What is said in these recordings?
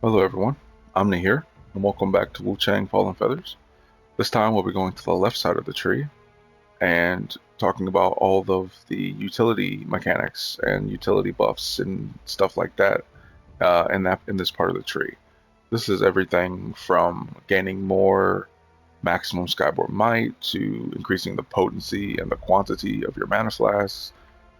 Hello everyone, I'm here, and welcome back to WUCHANG Fallen Feathers. This time we'll be going to the left side of the tree and talking about all of the utility mechanics and utility buffs and stuff like that in this part of the tree. This is everything from gaining more maximum skyboard might to increasing the potency and the quantity of your mana flasks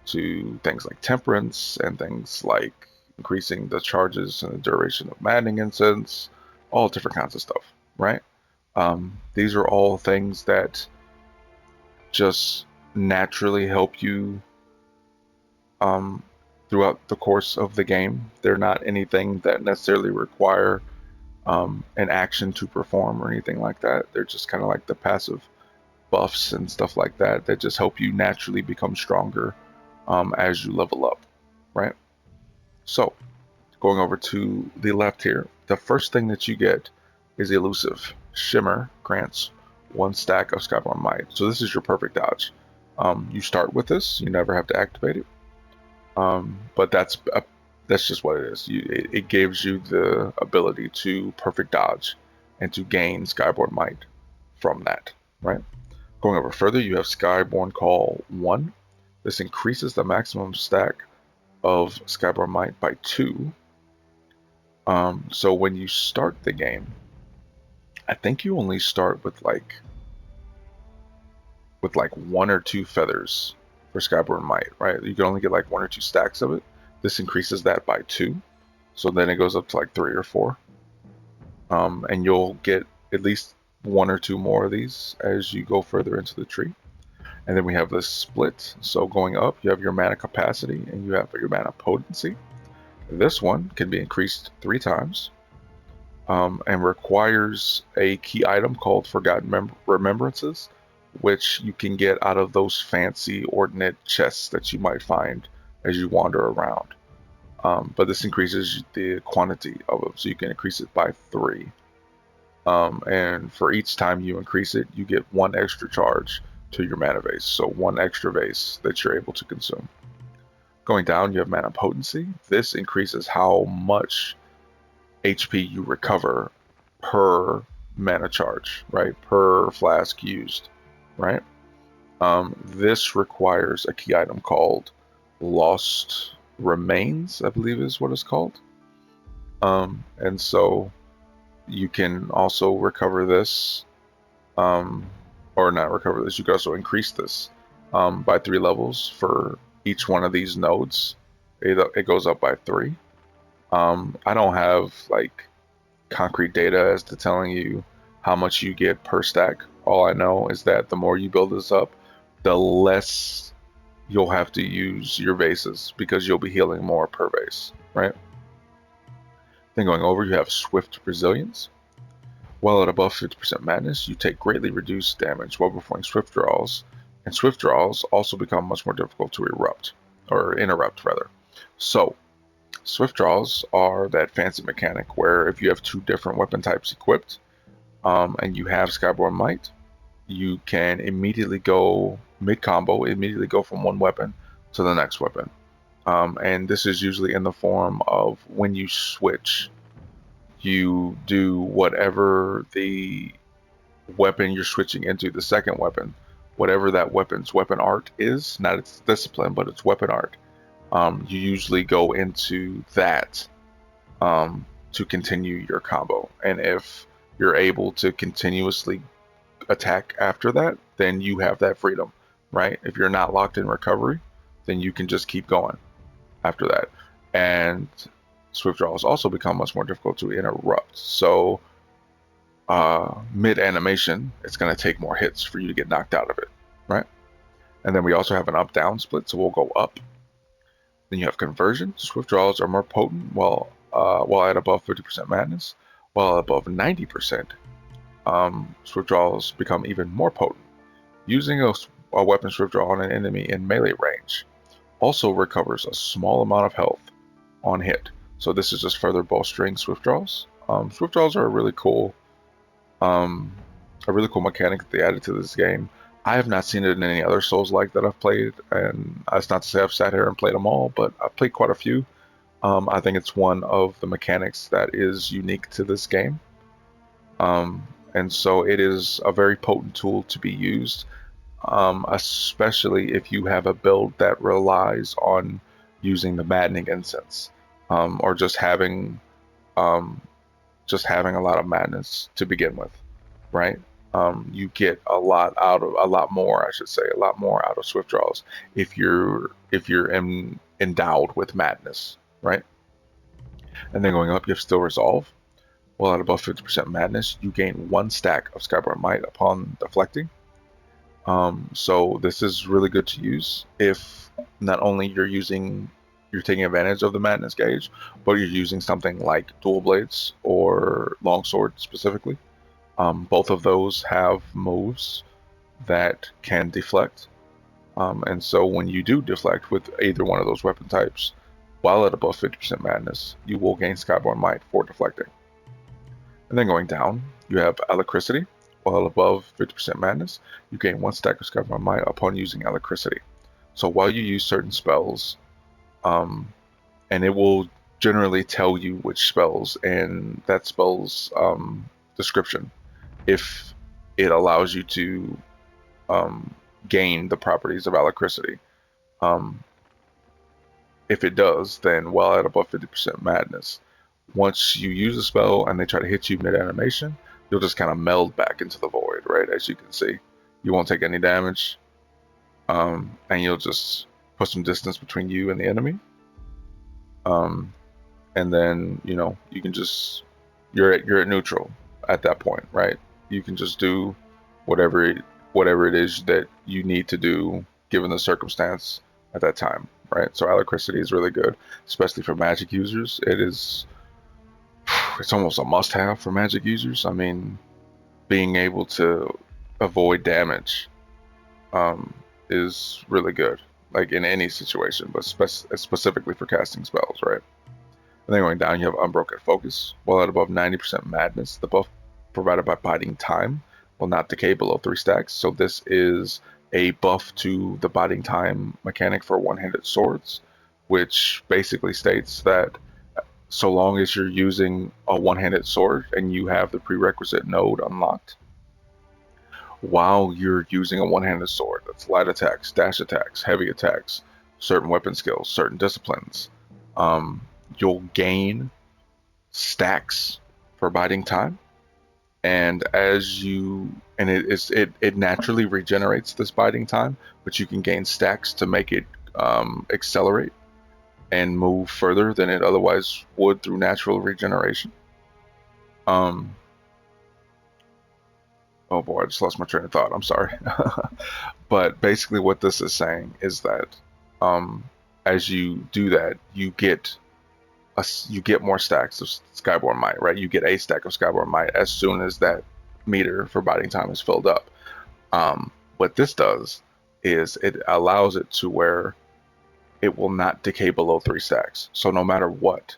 to things like temperance and things like increasing the charges and the duration of Maddening Incense, all different kinds of stuff, right? These are all things that just naturally help you um, throughout the course of the game. They're not anything that necessarily require an action to perform or anything like that. They're just kind of like the passive buffs and stuff like that that just help you naturally become stronger as you level up, right? So, going over to the left here, the first thing that you get is Elusive. Shimmer grants 1 stack of Skyborn Might. So this is your perfect dodge. You start with this, you never have to activate it. But that's just what it is. It gives you the ability to perfect dodge and to gain Skyborn Might from that, right? Going over further, you have Skyborn Call 1. This increases the maximum stack of Skyborn Might by 2. So when you start the game, I think you only start with like 1 or 2 feathers for Skyborn Might, right? You can only get like 1 or 2 stacks of it. This increases that by 2, so then it goes up to like 3 or 4. And you'll get at least 1 or 2 more of these as you go further into the tree. And then we have this split. So going up, you have your mana capacity and you have your mana potency. This one can be increased 3 times. And requires a key item called Forgotten Remembrances, which you can get out of those fancy ordnate chests that you might find as you wander around. But this increases the quantity of them, so you can increase it by 3. And for each time you increase it, you get 1 extra charge to your mana vase, so 1 extra vase that you're able to consume. Going down, you have mana potency. This increases how much HP you recover per mana charge, right? Per flask used, right? This requires a key item called Lost Remains, I believe is what it's called. And so you can also recover this, or not recover this, you can also increase this by 3 levels for each one of these nodes. It goes up by 3. I don't have like concrete data as to telling you how much you get per stack. All I know is that the more you build this up, the less you'll have to use your vases because you'll be healing more per vase, right? Then going over, you have Swift Resilience. While at above 50% madness, you take greatly reduced damage while performing swift draws, and swift draws also become much more difficult to interrupt rather. So swift draws are that fancy mechanic where if you have 2 different weapon types equipped, and you have Skyborn Might, you can immediately go mid-combo, immediately go from one weapon to the next weapon. And this is usually in the form of when you switch, you do whatever the weapon you're switching into, the second weapon, whatever that weapon's weapon art is, not its discipline, but its weapon art. You usually go into that to continue your combo. And if you're able to continuously attack after that, then you have that freedom, right? If you're not locked in recovery, then you can just keep going after that. And swift draws also become much more difficult to interrupt. So mid animation, it's going to take more hits for you to get knocked out of it, right? And then we also have an up-down split, so we'll go up. Then you have conversion. Swift draws are more potent while at above 50% madness. While above 90%, swift draws become even more potent. Using a weapon swift draw on an enemy in melee range also recovers a small amount of health on hit. So this is just further bolstering swift draws. Swift draws are a really cool mechanic that they added to this game. I have not seen it in any other Souls-like that I've played, and that's not to say I've sat here and played them all, but I've played quite a few. I think it's one of the mechanics that is unique to this game. And so it is a very potent tool to be used, especially if you have a build that relies on using the Maddening Incense, or just having a lot of madness to begin with, right? You get a lot more, I should say, a lot more out of swift draws if you're endowed with madness, right? And then going up, you have Still Resolve. While at above 50% madness, you gain 1 stack of Skyborn Might upon deflecting. So this is really good to use if not only you're taking advantage of the madness gauge, but you're using something like dual blades or longsword specifically. Both of those have moves that can deflect, and so when you do deflect with either one of those weapon types, while at above 50% madness, you will gain Skyborn Might for deflecting. And then going down, you have Alacrity. While above 50% madness, you gain 1 stack of Skyborn Might upon using Alacrity. So while you use certain spells, and it will generally tell you which spells and that spell's description, if it allows you to gain the properties of Alacrity. If it does, then while at above 50% madness, once you use a spell and they try to hit you mid-animation, you'll just kind of meld back into the void, right? As you can see, you won't take any damage, and you'll just put some distance between you and the enemy. And then, you know, you can just, you're at neutral at that point, right? You can just do whatever it is that you need to do given the circumstance at that time, right? So Alacrity is really good, especially for magic users. It's almost a must-have for magic users. I mean, being able to avoid damage is really good, like in any situation, but specifically for casting spells, right? And then going down, you have Unbroken Focus. While at above 90% madness, the buff provided by Biding Time will not decay below 3 stacks. So this is a buff to the Biding Time mechanic for one-handed swords, which basically states that so long as you're using a one-handed sword and you have the prerequisite node unlocked, while you're using a one-handed sword, that's light attacks, dash attacks, heavy attacks, certain weapon skills, certain disciplines, you'll gain stacks for Biding Time, and it naturally regenerates this Biding Time, but you can gain stacks to make it accelerate and move further than it otherwise would through natural regeneration. Oh boy, I just lost my train of thought. I'm sorry. But basically what this is saying is that as you do that, you get more stacks of Skyborn Might, right? You get a stack of Skyborn Might as soon as that meter for Biding Time is filled up. What this does is it allows it to where it will not decay below 3 stacks. So no matter what,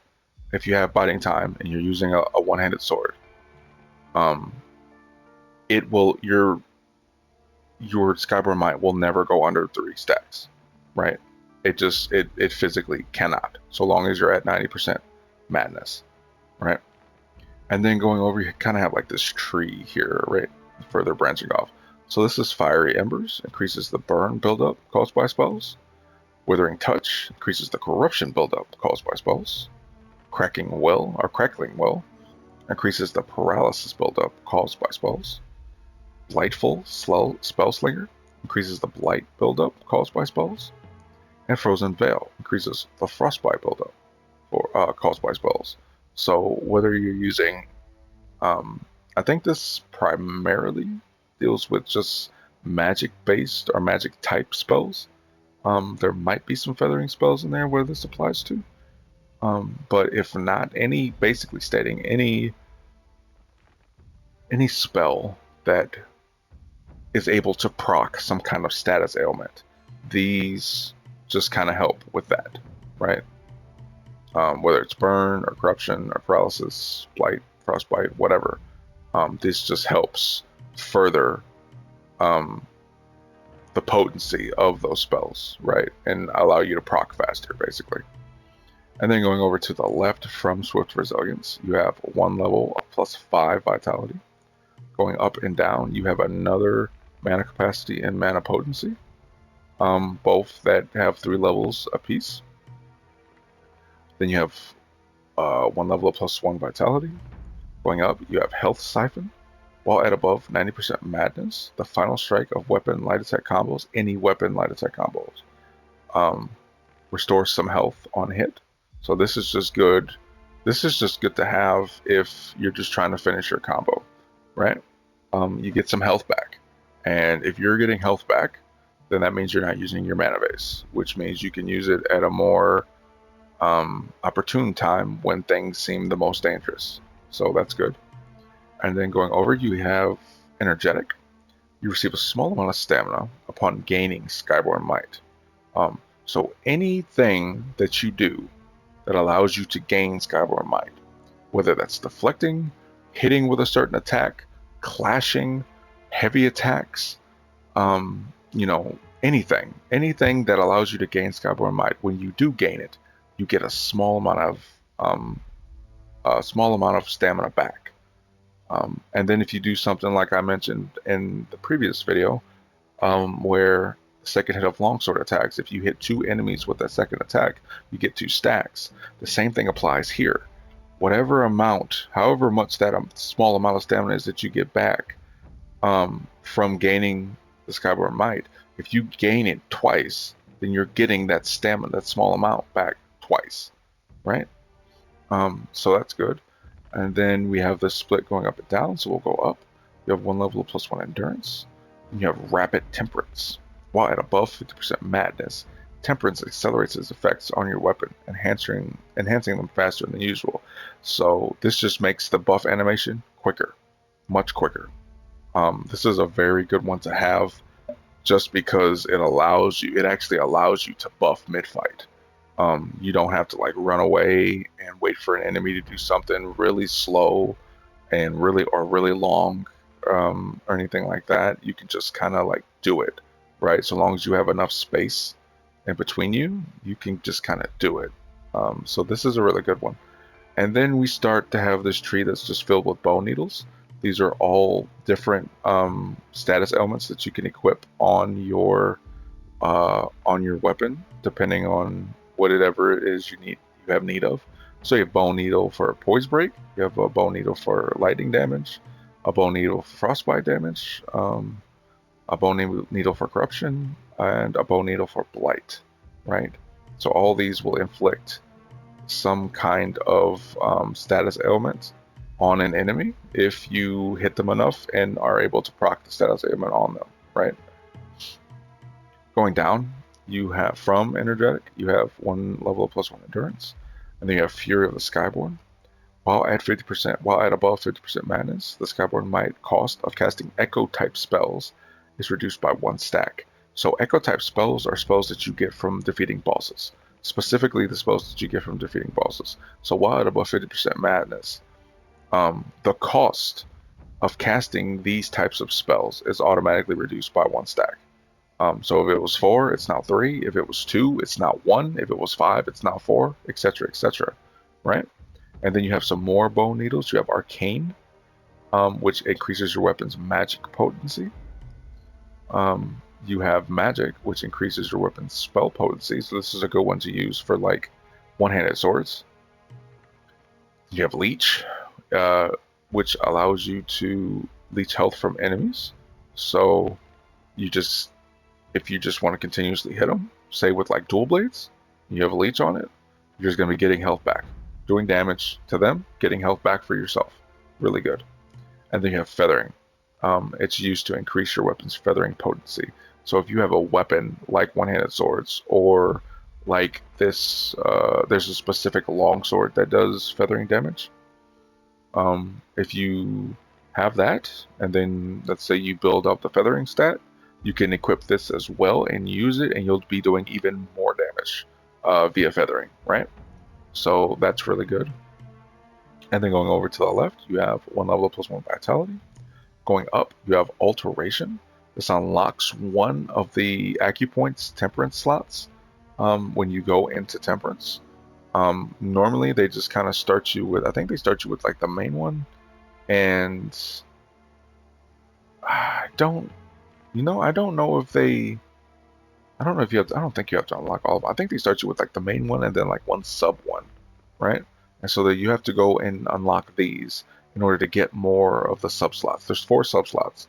if you have Biding Time and you're using a one-handed sword, it will your Skyborn Might will never go under 3 stacks, right? It physically cannot, so long as you're at 90% madness, right? And then going over, you kind of have like this tree here, right? Further branching off. So this is Fiery Embers, increases the burn buildup caused by spells. Withering Touch increases the corruption buildup caused by spells. Crackling Well increases the paralysis buildup caused by spells. Blightful Spellslinger increases the blight buildup caused by spells. And Frozen Veil increases the frostbite buildup caused by spells. So whether you're using, I think this primarily deals with just magic-based or magic-type spells. There might be some feathering spells in there where this applies to. But if not, basically stating any spell that is able to proc some kind of status ailment, these just kind of help with that, right? Whether it's burn or corruption or paralysis, blight, frostbite, whatever, this just helps further the potency of those spells, right? And allow you to proc faster, basically. And then going over to the left from Swift Resilience, you have 1 level of +5 Vitality. Going up and down, you have another Mana Capacity and Mana Potency, both that have 3 levels apiece. Then you have 1 level of +1 Vitality. Going up, you have Health Siphon. While at above 90% Madness, the final strike of weapon light attack combos, any weapon light attack combos, restores some health on hit. So this is just good. This is just good to have if you're just trying to finish your combo, right? You get some health back. And if you're getting health back, then that means you're not using your Manna Vase, which means you can use it at a more opportune time when things seem the most dangerous. So that's good. And then going over, you have Energetic. You receive a small amount of stamina upon gaining Skyborn Might. So anything that you do that allows you to gain Skyborn Might, whether that's deflecting, hitting with a certain attack, clashing, heavy attacks, anything that allows you to gain Skyborn Might, when you do gain it, you get a small amount of stamina back. And then if you do something like I mentioned in the previous video, where the second hit of longsword attacks, if you hit 2 enemies with that second attack, you get 2 stacks. The same thing applies here. Whatever amount, however much that small amount of stamina is that you get back from gaining the Skyborn Might, if you gain it twice, then you're getting that stamina, that small amount back twice, right? So that's good. And then we have the split going up and down, so we'll go up. You have 1 level of +1 endurance. And you have rapid temperance. While at above 50% madness, temperance accelerates its effects on your weapon, enhancing them faster than usual. So this just makes the buff animation quicker, much quicker. This is a very good one to have, just because it actually allows you to buff mid-fight. You don't have to like run away and wait for an enemy to do something really slow and really long, or anything like that. You can just kind of like do it, right? So long as you have enough space in between you, you can just kind of do it. So this is a really good one. And then we start to have this tree that's just filled with bone needles. These are all different status elements that you can equip on your weapon, depending on whatever it is you have need of. So you have bone needle for poise break, you have a bone needle for lightning damage, a bone needle for frostbite damage, a bone needle for corruption, and a bone needle for blight, right? So all these will inflict some kind of status ailment on an enemy if you hit them enough and are able to proc the status ailment on them, right? Going down, you have from Energetic, you have 1 level of +1 endurance, and then you have Fury of the Skyborn. While at above 50% madness, the Skyborn Might cost of casting Echo type spells is reduced by 1 stack. So Echo type spells are spells that you get from defeating bosses, specifically the spells that you get from defeating bosses. So while at above 50% madness, the cost of casting these types of spells is automatically reduced by 1 stack. So if it was 4, it's now 3. If it was 2, it's now 1. If it was 5, it's now 4, etc., etc., right? And then you have some more bone needles. You have Arcane, which increases your weapon's magic potency. You have Magic, which increases your weapon's spell potency. So this is a good one to use for like one-handed swords. You have Leech, which allows you to leech health from enemies. So if you just want to continuously hit them, say with like dual blades, you have a leech on it, you're just going to be getting health back, doing damage to them, getting health back for yourself. Really good. And then you have Feathering. It's used to increase your weapon's feathering potency. So if you have a weapon like one-handed swords, or like this, there's a specific longsword that does feathering damage. If you have that, and then let's say you build up the feathering stat, you can equip this as well and use it, and you'll be doing even more damage via feathering, right? So that's really good. And then going over to the left, you have 1 level of +1 vitality. Going up, you have Alteration. This unlocks one of the Acupoint's Temperance slots when you go into Temperance. Normally they just kind of start you with, I think they start you with like the main one, and I don't, I don't know if they, I don't know if you have, I don't think you have to unlock all of them. I think they start you with like the main one and then like one sub one, right? And so that you have to go and unlock these in order to get more of the sub slots. There's 4 sub slots,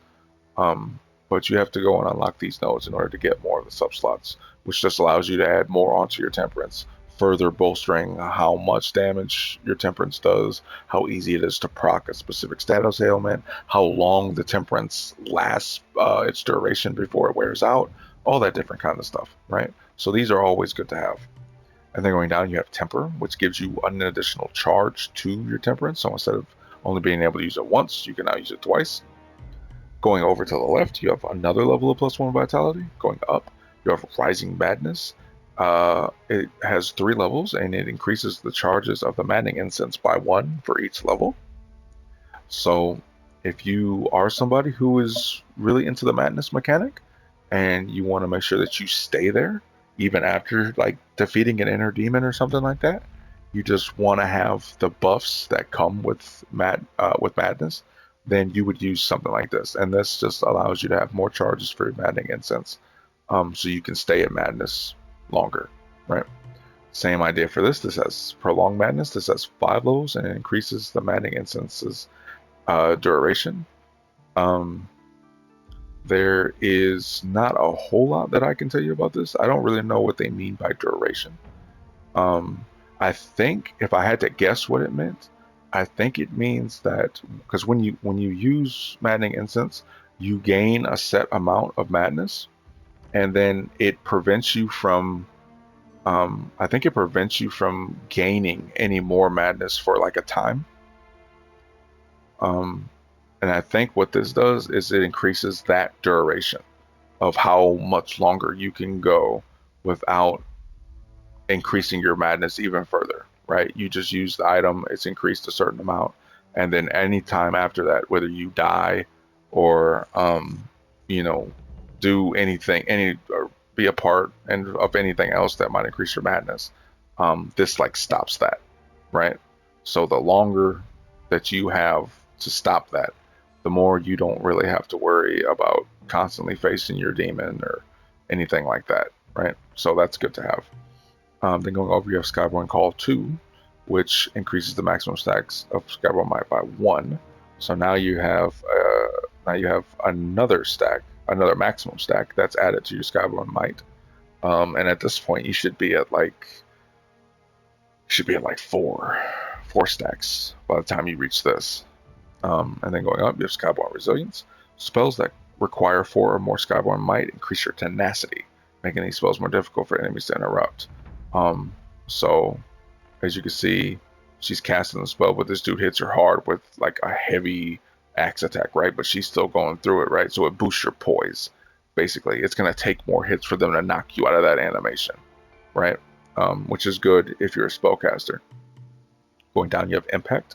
but you have to go and unlock these nodes in order to get more of the sub slots, which just allows you to add more onto your temperance, further bolstering how much damage your temperance does, how easy it is to proc a specific status ailment, how long the temperance lasts, its duration before it wears out, all that different kind of stuff, right? So these are always good to have. And then going down, you have temper, which gives you an additional charge to your temperance. So instead of only being able to use it once, you can now use it twice. Going over to the left, you have another level of +1 vitality. Going up, you have Rising Madness. It has 3 levels, and it increases the charges of the Maddening Incense by 1 for each level. So if you are somebody who is really into the madness mechanic, and you want to make sure that you stay there, even after like defeating an inner demon or something like that, you just want to have the buffs that come with madness, then you would use something like this, and this just allows you to have more charges for your Maddening Incense, so you can stay at madness longer, right? Same idea for this. This has prolonged madness. This has 5 levels, and it increases the Maddening Incense's duration. There is not a whole lot that I can tell you about this. I don't really know what they mean by duration. I think if I had to guess what it meant, I think it means that because when you use Maddening Incense, you gain a set amount of madness, and then it prevents you from. I think it prevents you from gaining any more madness for like a time. And I think what this does is it increases that duration of how much longer you can go without increasing your madness even further, right? You just use the item, it's increased a certain amount, and then any time after that, whether you die or do anything, or be a part of anything else that might increase your madness, this like stops that, right? So the longer that you have to stop that, the more you don't really have to worry about constantly facing your demon or anything like that, right? So that's good to have. Then going over, you have Skyborn Call 2, which increases the maximum stacks of Skyborn Might by 1. So now you have another stack, another maximum stack that's added to your Skyborn Might. And at this point, you should be at like four stacks by the time you reach this. And then going up, you have Skyborn Resilience. Spells that require 4 or more Skyborn Might increase your tenacity, making these spells more difficult for enemies to interrupt. So as you can see, she's casting the spell, but this dude hits her hard with like a heavy axe attack, right? But she's still going through it, right? So it boosts your poise. Basically, it's going to take more hits for them to knock you out of that animation, right? Which is good if you're a spellcaster. Going down, you have Impact.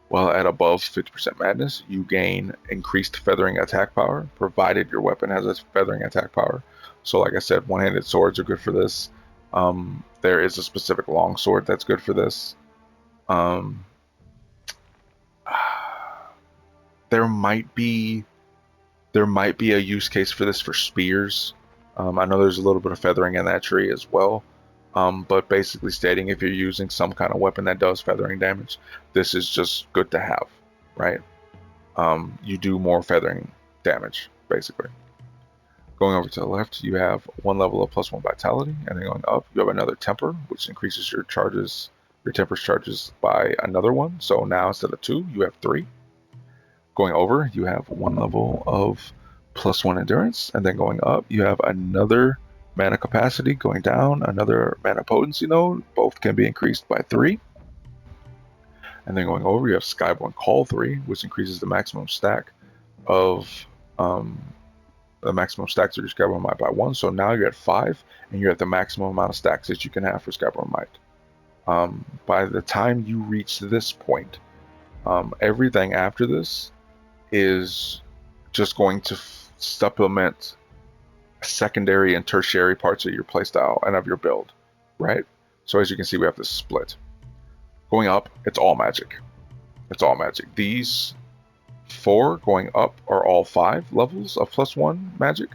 While at above 50% madness, you gain increased feathering attack power, provided your weapon has a feathering attack power. So like I said, one-handed swords are good for this. There is a specific longsword that's good for this. There might be a use case for this for spears. I know there's a little bit of feathering in that tree as well. But basically stating if you're using some kind of weapon that does feathering damage, this is just good to have, right? You do more feathering damage, basically. Going over to the left, you have 1 level of +1 vitality, and then going up, you have another temper, which increases your temper's charges by another 1. So now instead of 2, you have 3. Going over, you have 1 level of +1 endurance, and then going up, you have another mana capacity. Going down, another mana potency node. Both can be increased by 3. And then going over, you have Skyborn Call 3, which increases the maximum stack of the maximum stacks of your Skyborn Might by 1. So now you're at 5, and you're at the maximum amount of stacks that you can have for Skyborn Might. By the time you reach this point, everything after this is just going to supplement secondary and tertiary parts of your playstyle and of your build, right? So as you can see, we have this split. Going up, it's all magic. It's all magic. These 4 going up are all 5 levels of +1 magic.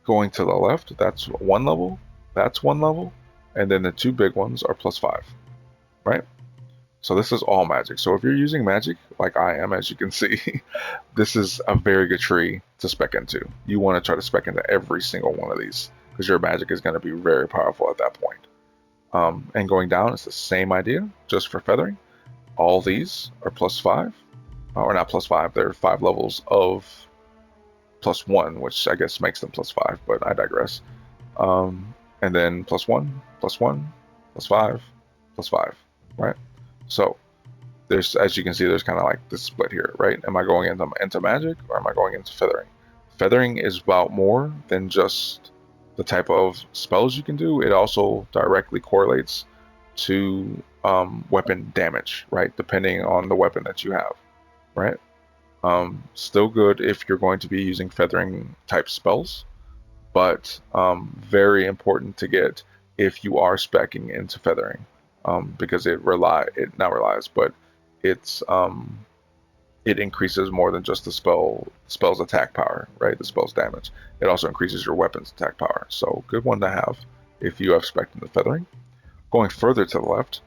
Going to the left, that's 1 level, that's 1 level, and then the 2 big ones are +5, right? So this is all magic. So if you're using magic, like I am, as you can see, this is a very good tree to spec into. You want to try to spec into every single one of these, because your magic is going to be very powerful at that point. And going down, it's the same idea, just for feathering. All these are +5, or not +5, they're 5 levels of +1, which I guess makes them +5, but I digress. And then +1, +1, +5, +5, right? So there's, as you can see, there's kind of like this split here, right? Am I going into magic, or am I going into feathering? Feathering is about more than just the type of spells you can do. It also directly correlates to weapon damage, right? Depending on the weapon that you have, right? Still good if you're going to be using feathering type spells, but very important to get if you are speccing into feathering, because it increases more than just the spell's attack power, right? The spell's damage. It also increases your weapon's attack power. So good one to have if you have spec into feathering. Going further to the left,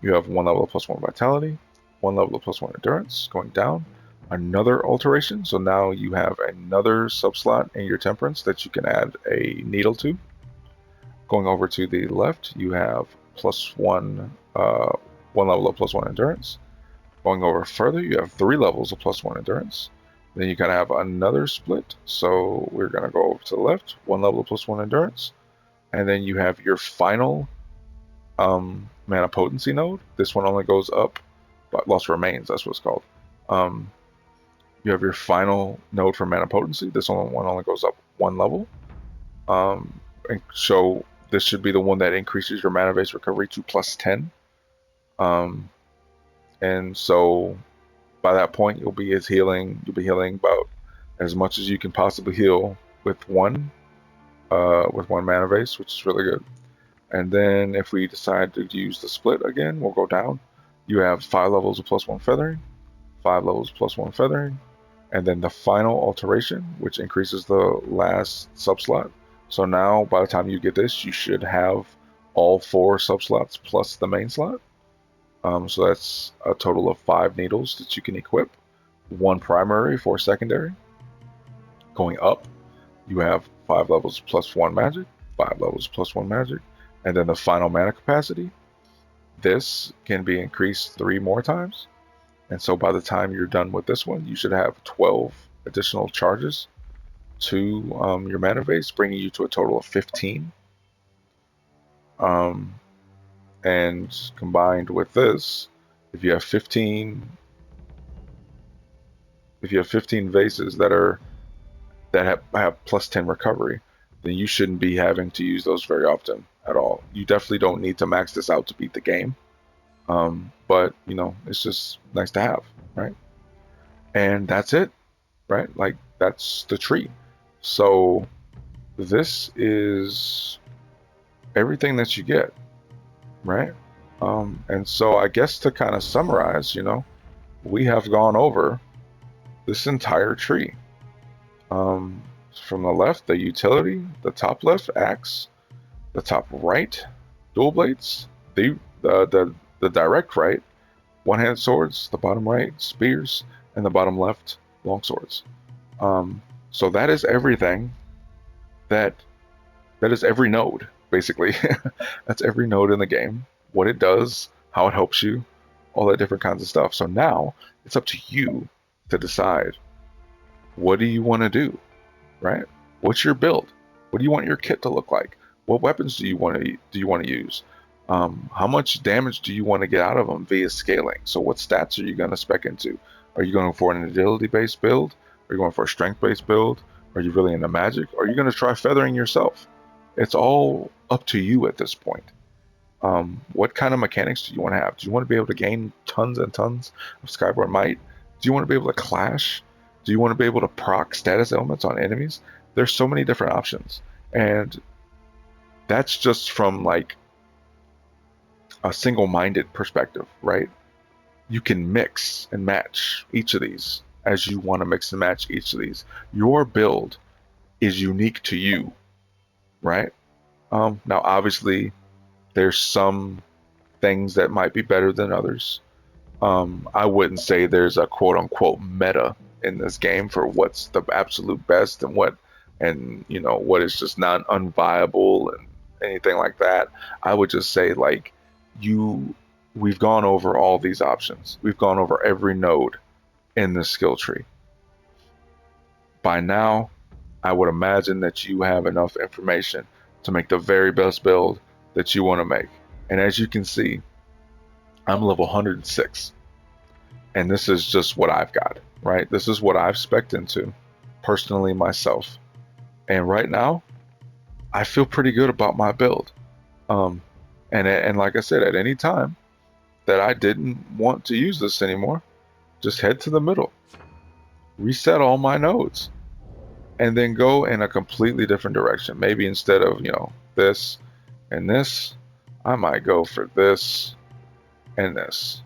you have 1 level of +1 vitality, 1 level of +1 endurance. Going down, another alteration. So now you have another subslot in your temperance that you can add a needle to. Going over to the left, you have +1, 1 level of +1 endurance. Going over further, you have 3 levels of +1 endurance. Then you kind of have another split. So we're going to go over to the left, 1 level of +1 endurance. And then you have your final mana potency node. This one only goes up, but lost remains, that's what it's called. You have your final node for mana potency. This one only goes up 1 level. And so this should be the one that increases your mana base recovery to +10. And so by that point, you'll be healing about as much as you can possibly heal with one mana base, which is really good. And then if we decide to use the split again, we'll go down. You have 5 levels of +1 feathering, 5 levels of +1 feathering, and then the final alteration, which increases the last subslot. So now by the time you get this, you should have all 4 subslots plus the main slot. So that's a total of 5 needles that you can equip, 1 primary, 4 secondary. Going up, you have 5 levels +1 magic, 5 levels +1 magic, and then the final mana capacity. This can be increased 3 more times. And so by the time you're done with this one, you should have 12 additional charges to your mana base, bringing you to a total of 15. And combined with this, if you have 15 vases that have +10 recovery, then you shouldn't be having to use those very often at all. You definitely don't need to max this out to beat the game. But you know, it's just nice to have, right? And that's it, right? Like, that's the tree. So this is everything that you get, right? And so I guess to kind of summarize, you know, we have gone over this entire tree. From the left, the utility, the top left, axe, the top right, dual blades, the direct right, one-handed swords, the bottom right, spears, and the bottom left, long swords. So that is everything. That is every node, basically. That's every node in the game, what it does, how it helps you, all that different kinds of stuff. So now it's up to you to decide, what do you want to do, right? What's your build? What do you want your kit to look like? What weapons do you want to use? How much damage do you want to get out of them via scaling? So what stats are you going to spec into? Are you going for an agility-based build? Are you going for a strength-based build? Are you really into magic? Are you going to try feathering yourself? It's all up to you at this point. What kind of mechanics do you want to have? Do you want to be able to gain tons and tons of Skyborn Might? Do you want to be able to clash? Do you want to be able to proc status elements on enemies? There's so many different options. And that's just from like a single-minded perspective, right? You can mix and match each of these as you want to mix and match each of these. Your build is unique to you, right? Now, obviously, there's some things that might be better than others. I wouldn't say there's a quote unquote meta in this game for what's the absolute best and what is just not unviable and anything like that. I would just say like we've gone over all these options. We've gone over every node in the skill tree. By now, I would imagine that you have enough information to make the very best build that you want to make. And as you can see, I'm level 106. And this is just what I've got, right? This is what I've spec'd into personally myself. And right now, I feel pretty good about my build. And like I said, at any time that I didn't want to use this anymore, just head to the middle, reset all my nodes, and then go in a completely different direction. Maybe instead of, this and this, I might go for this and this,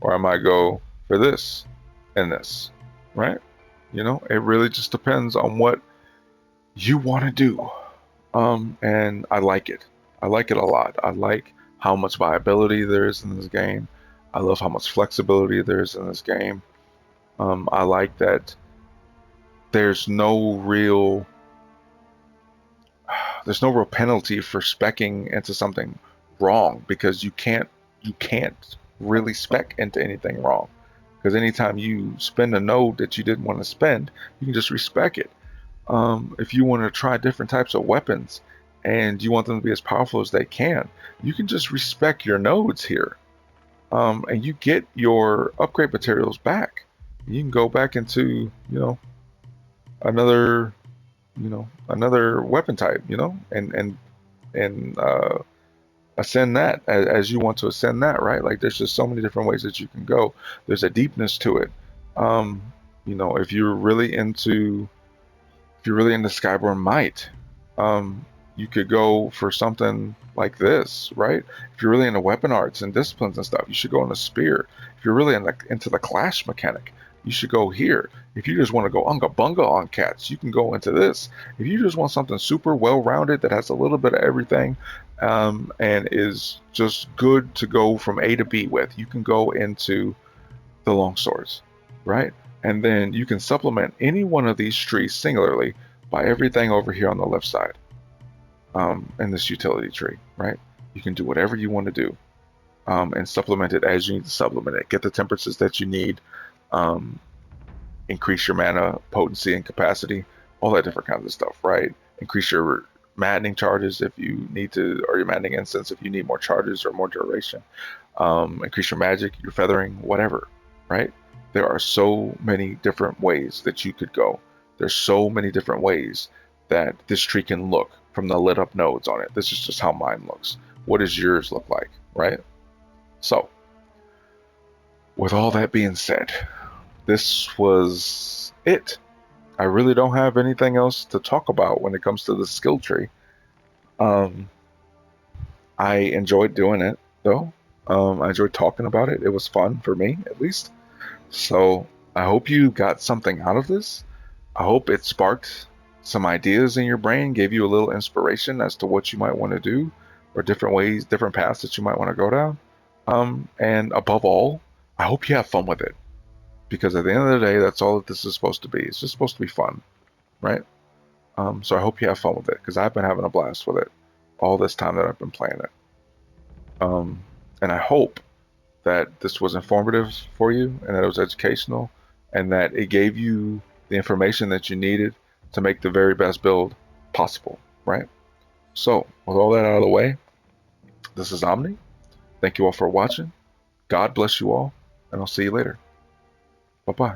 or I might go for this and this, right? It really just depends on what you want to do. And I like it. I like it a lot. I like how much viability there is in this game. I love how much flexibility there is in this game. I like that there's no real penalty for specking into something wrong, because you can't really spec into anything wrong, because anytime you spend a node that you didn't want to spend, you can just respec it. If you want to try different types of weapons and you want them to be as powerful as they can, you can just respec your nodes here, and you get your upgrade materials back. You can go back into another weapon type, and ascend that as you want to ascend that, right? Like, there's just so many different ways that you can go. There's a deepness to it. If you're really into Skyborn Might, you could go for something like this, right? If you're really into weapon arts and disciplines and stuff, you should go into Spear. If you're really into the clash mechanic, you should go here. If you just want to go unga bunga on cats, you can go into this. If you just want something super well-rounded that has a little bit of everything, and is just good to go from A to B with, you can go into the long swords, right? And then you can supplement any one of these trees singularly by everything over here on the left side, in this utility tree, right? You can do whatever you want to do, and supplement it as you need to supplement it. Get the temperatures that you need, increase your mana potency and capacity, all that different kinds of stuff, right? Increase your maddening charges if you need to, or your maddening incense if you need more charges or more duration. Increase your magic, your feathering, whatever, right? There are so many different ways that you could go. There's so many different ways that this tree can look from the lit up nodes on it. This is just how mine looks. What does yours look like, right? So, with all that being said, this was it. I really don't have anything else to talk about when it comes to the skill tree. I enjoyed doing it, though. I enjoyed talking about it. It was fun for me, at least. So I hope you got something out of this. I hope it sparked some ideas in your brain, gave you a little inspiration as to what you might want to do, or different ways, different paths that you might want to go down. And above all, I hope you have fun with it, because at the end of the day, that's all that this is supposed to be. It's just supposed to be fun, right? So I hope you have fun with it, because I've been having a blast with it all this time that I've been playing it. And I hope that this was informative for you, and that it was educational, and that it gave you the information that you needed to make the very best build possible, right? So, with all that out of the way, this is Omni. Thank you all for watching. God bless you all, and I'll see you later. Bye-bye.